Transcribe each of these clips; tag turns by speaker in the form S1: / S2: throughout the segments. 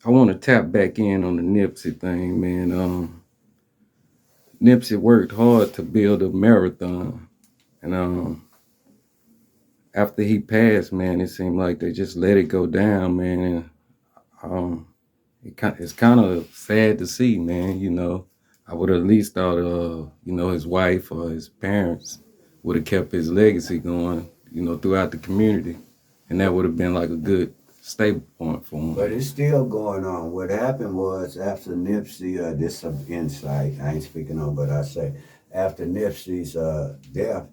S1: I want to tap back in on the Nipsey thing, man. Nipsey worked hard to build a marathon, and after he passed, man, it seemed like they just let it go down, man. And it's kind of sad to see, man. I would have at least thought, his wife or his parents would have kept his legacy going, throughout the community, and that would have been like a good stable point for him.
S2: But it's still going on. What happened was after Nipsey, this is some insight, I ain't speaking on, but I say, after Nipsey's death,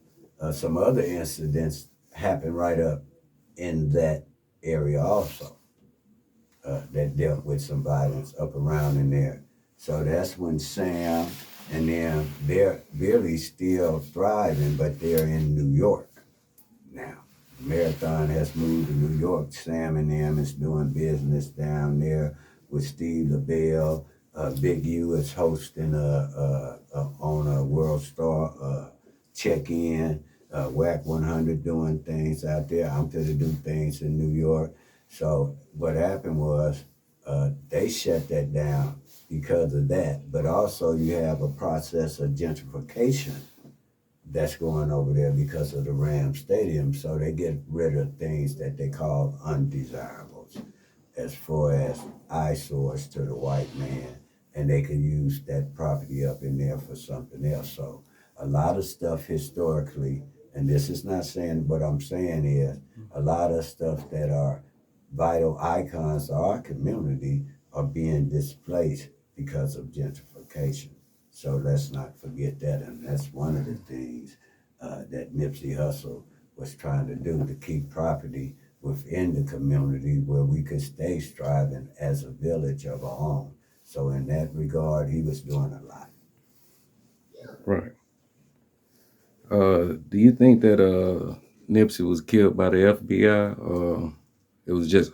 S2: some other incidents happened right up in that area also that dealt with some violence up around in there. So that's when Sam and them, they're really still thriving, but they're in New York now. Marathon has moved to New York. Sam and them is doing business down there with Steve LaBelle. Big U is hosting on a World Star check-in. WAC 100 doing things out there. I'm going to do things in New York. So what happened was they shut that down because of that. But also you have a process of gentrification that's going over there because of the Ram Stadium. So they get rid of things that they call undesirables as far as eyesores to the white man. And they can use that property up in there for something else. So a lot of stuff historically, and this is not saying, what I'm saying is a lot of stuff that are vital icons of our community are being displaced because of gentrification. So let's not forget that, and that's one of the things that Nipsey Hussle was trying to do, to keep property within the community where we could stay striving as a village of our own. So in that regard, he was doing a lot.
S1: Right. Do you think that Nipsey was killed by the FBI, or it was just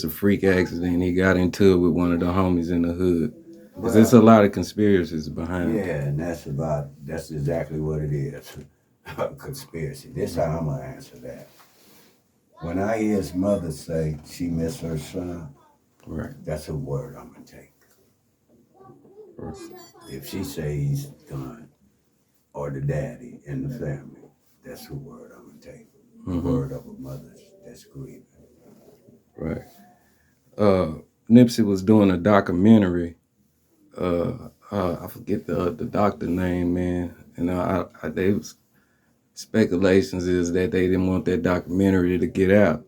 S1: a freak accident? He got into it with one of the homies in the hood. Because there's a lot of conspiracies behind it.
S2: Yeah, and that's exactly what it is. A conspiracy. This is how I'm going to answer that. When I hear his mother say she missed her son,
S1: right,
S2: that's a word I'm going to take.
S1: Right.
S2: If she says he's gone, or the daddy in the family, that's the word I'm going to take. The word of a mother that's grieving.
S1: Right. Nipsey was doing a documentary. I forget the doctor name, man. And they was speculations is that they didn't want that documentary to get out,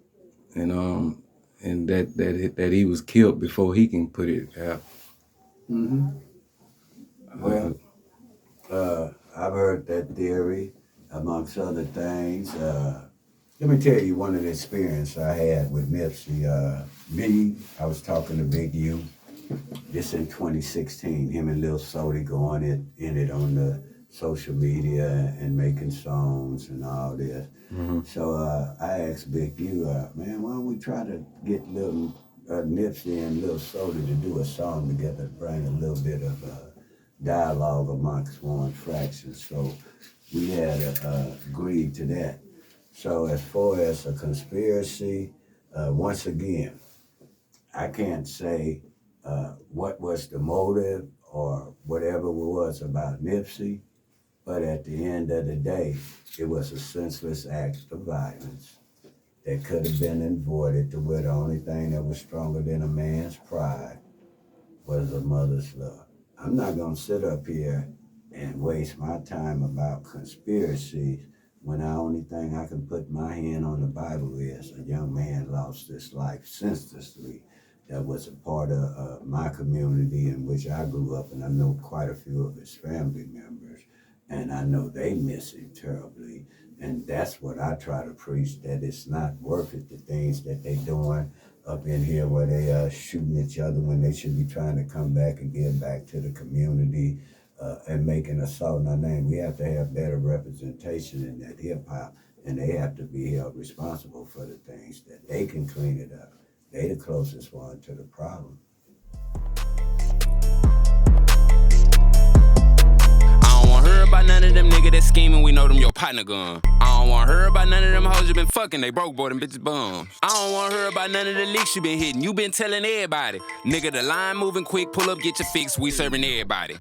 S1: and that he was killed before he can put it out.
S2: Mm-hmm. Well, I've heard that theory, amongst other things. Let me tell you one of the experiences I had with Nipsey. I was talking to Big U. This in 2016. Him and Lil Sody going in it on the social media and making songs and all this. Mm-hmm. So I asked Big U, man, why don't we try to get Lil Nipsey and Lil Sody to do a song together, bring a little bit of dialogue amongst one fraction. So we had agreed to that. So as far as a conspiracy, once again, I can't say what was the motive or whatever it was about Nipsey, but at the end of the day, it was a senseless act of violence that could have been avoided, to where the only thing that was stronger than a man's pride was a mother's love. I'm not going to sit up here and waste my time about conspiracies when the only thing I can put my hand on the Bible is a young man lost his life senselessly. That was a part of my community in which I grew up, and I know quite a few of his family members, and I know they miss him terribly. And that's what I try to preach, that it's not worth it, the things that they doing up in here where they shooting each other when they should be trying to come back and give back to the community and making a salt in our name. We have to have better representation in that hip-hop, and they have to be held responsible for the things that they can clean it up. They the closest one to the problem.
S3: I don't want to hear about none of them niggas that scheming, we know them your partner gun. I don't wanna hear about none of them hoes you been fucking, they broke, boy, them bitches bums. I don't wanna hear about none of the leaks you been hitting, you been telling everybody. Nigga, the line moving quick, pull up, get your fix, we serving everybody.